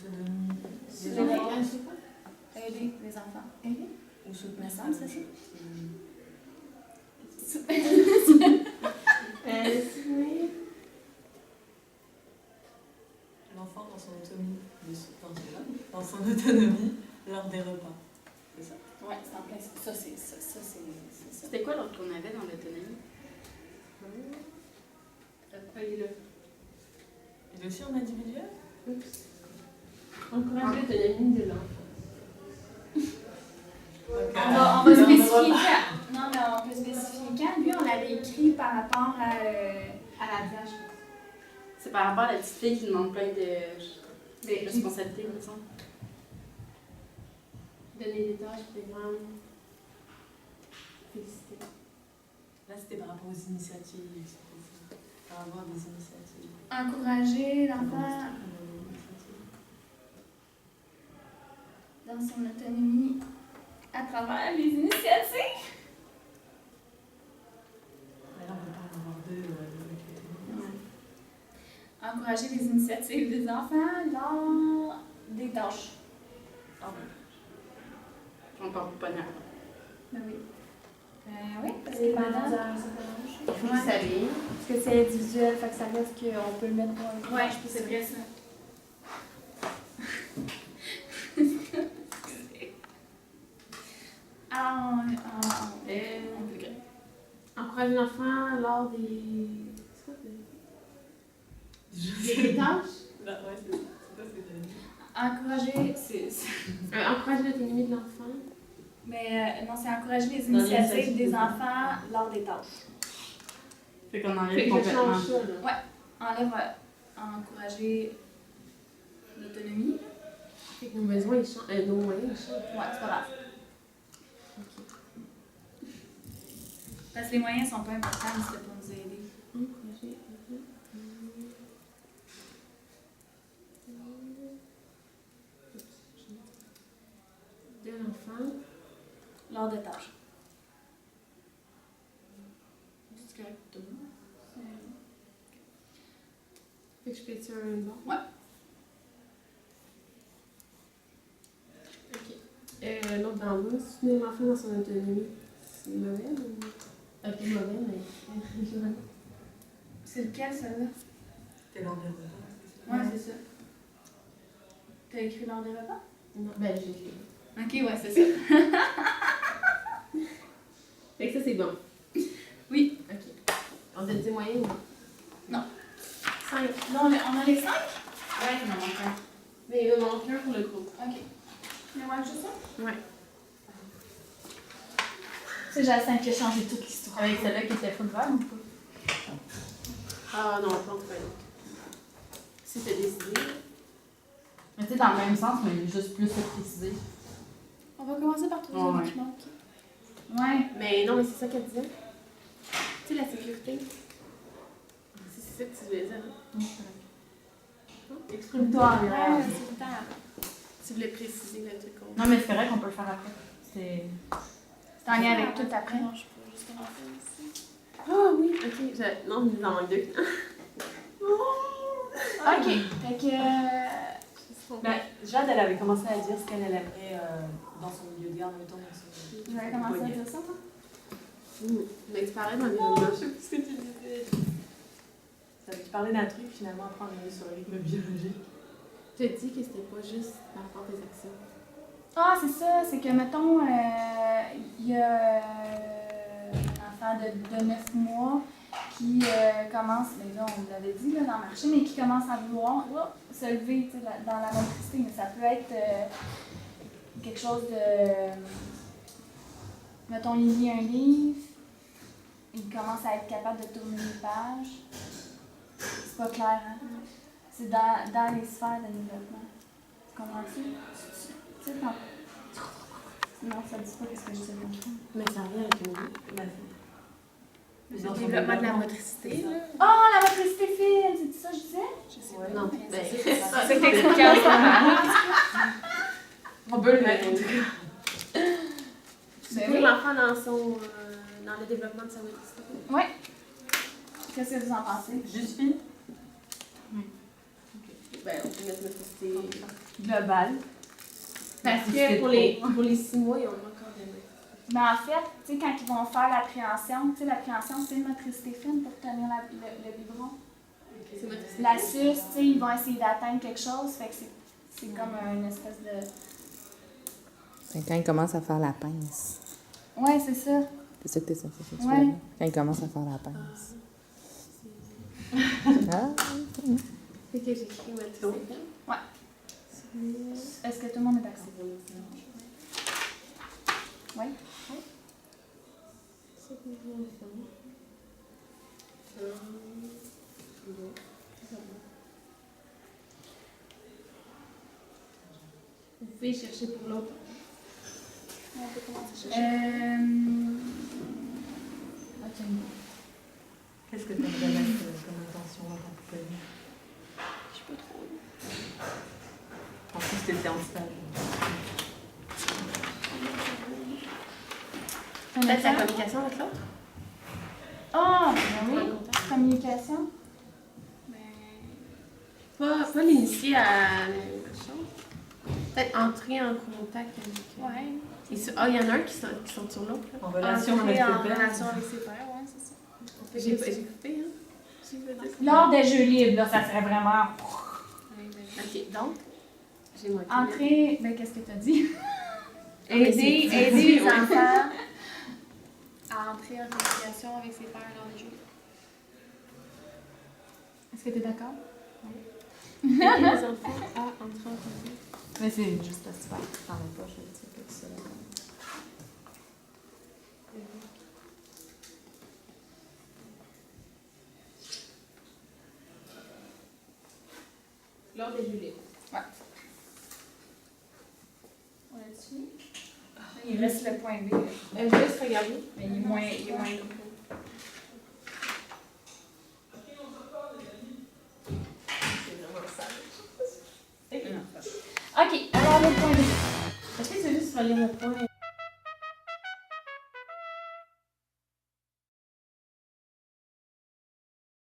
autonomie C'est des les enfants. règles, c'est quoi? Aider les enfants. Aider? Ou soutenir Me semble, c'est ça. Oui. L'enfant dans son autonomie, dans son autonomie lors des repas. C'est ça? Ouais, c'est en plein. Ça, c'est ça. C'était quoi l'autre qu'on avait dans l'autonomie? Il est là. Et aussi en individuel? Oups. Encourager l'autonomie de l'enfant. On va spécifier quand. Non, mais on peut spécifier quand. Lui, on l'avait écrit par rapport à. À la bière, je pense. C'est par rapport à la petite fille qui demande plein de responsabilités, il me semble. Donner des tâches, des grandes. Féliciter. Là, c'était par rapport aux initiatives. Par avoir des initiatives. Encourager l'enfant dans son autonomie à travers les initiatives. Mais là, on peut pas en avoir deux. Encourager les initiatives des enfants lors des tâches. Ah oui. Encore pas nerveux. Ben oui. Oui, parce C'est que pendant madame. un certain âge. Ouais. Vous savez. Parce que c'est individuel, fait que ça reste qu'on peut le mettre pour un Ouais, c'est vrai ça. Encourager l'enfant lors des. C'est quoi des tâches? Là, ouais, c'est ça. C'est ça, c'est vrai. Encourager, Encourager l'autonomie de l'enfant. mais non, c'est encourager les Dans initiatives l'initiative des des enfants lors des tâches. Fait qu'on Fait enlève que je complètement. change ça, là. Enlève encourager l'autonomie. Fait que nos besoins, ils changent. Nos moyens, ils changent. Ouais, c'est pas grave. Ok. Parce que les moyens sont pas importants, mais c'était pour nous aider. Encourager. De l'enfant. Lors de tâches. C'est correct pour tout le monde. Fait que je fais ça un bon. Ouais. Ok. L'autre d'en bas, soutenir l'enfant dans son autonomie. C'est mauvais ou. Ok, mauvais, mais. C'est lequel, celle-là? C'était lors des repas. Ouais, c'est ça. T'as écrit lors des repas? Non, ben j'ai fait. Ok, ouais, c'est ça. Fait que ça, c'est bon. Oui. Ok. On t'a dit moyen ou non? Non. 5. Là, on a les 5? Ouais, il m'en manque un. Mais il va manquer un pour le groupe. Ok. Mais ouais, juste ça? Ouais. C'est Jacinthe qui a changé toute l'histoire. Avec celle-là qui était full vert ou pas? Ah non, pas encore. Si t'as décidé. Mais tu sais, dans le même sens, mais juste plus précisé. On va commencer par trouver Ouais. ce qui manque. Ouais. Mais non, mais c'est ça qu'elle disait. Tu sais, la sécurité. C'est ça que tu voulais dire, hein? Exprime-toi en Ouais, l'air. c'est tard. Tu voulais préciser le truc qu'on. Non, mais c'est vrai qu'on peut le faire après. C'est. C'est en lien avec tout après. Non, je peux juste commencer ici. Ah oui, ok. Non, il nous en manque deux. Ok. Fait que. Ben, Jade, elle avait commencé à dire ce qu'elle aimerait dans son milieu de garde, mettons, dans son. Je vais commencer à dire ça, moi. Mais tu parlais d'environnement. Je sais plus ce que tu disais. Tu parlais d'un truc, finalement, apprendre mieux sur le rythme biologique. Tu as dit que c'était pas juste par rapport à tes actions. Ah, c'est ça. C'est que, mettons, il y a un enfant de 9 mois qui commence, mais là, on l'avait dit là, dans le marché, mais qui commence à vouloir se lever tu sais, dans la motricité. Mais ça peut être quelque chose de. Mettons, il lit un livre, il commence à être capable de tourner les pages. C'est pas clair, hein? C'est dans les sphères de développement. Tu comprends-tu? Tu sais, non. Non, ça dit pas ce que je sais pas. Mais ça revient avec une vie. Dans son développement de la motricité, là. Oh, la motricité fine! C'est ça que je disais? Je sais Ouais. pas. Non, Ben, c'est ça. C'est expliqué en ce moment. On peut le mettre, en tout cas. Soutenir l'enfant dans son. Dans le développement de sa motricité. Oui. Qu'est-ce que vous en pensez? Juste fine? Ben, on peut mettre motricité. global. Parce que pour les 6 mois, ils ont encore des mains. Mais en fait, tu sais, quand ils vont faire l'appréhension, tu sais, l'appréhension, c'est une motricité fine pour tenir le biberon. C'est votre La suce, tu sais, ils vont essayer d'atteindre quelque chose, fait que c'est comme une espèce de... C'est quand ils commencent à faire la pince. Ouais, c'est ça. C'est ça que t'es censé faire. Ouais. Quand ils commencent à faire la pince. Ah. Fait que j'écris ma petite. Ouais. Est-ce que tout le monde est d'accord? Oui? Vous pouvez chercher pour l'autre. On peut commencer à chercher. Ok. Qu'est-ce que tu aimerais mettre comme intention dans ta poupée? Je sais pas trop. En plus, tu étais en stage. Peut-être la communication avec l'autre? Ah, ben oui. Communication. Pas l'initier à quelque chose. Peut-être entrer en contact avec. Ouais. Il y en a un qui sont sur l'autre. Là. En relation avec Entrer tes en pairs. relation avec ses pairs, ouais, c'est ça. J'ai coupé, hein? J'ai pas dit. Lors des jeux libres, là, ça serait vraiment... Ok, donc, j'ai manqué. Entrer... Ben, qu'est-ce que tu as dit? Aider Aider les ouais. enfants. À entrer en communication avec ses pairs dans les jeux. Est-ce que tu es d'accord? Aider les enfants à entrer en communication. Mais c'est juste parce que tu vas dans la poche, tu sais que c'est là. Lors des jeux libres. On est dessus? Il reste le point B. Je vais juste regarder. Mais il est moins gros. OK, alors le point B. Est-ce que tu veux juste relire le point?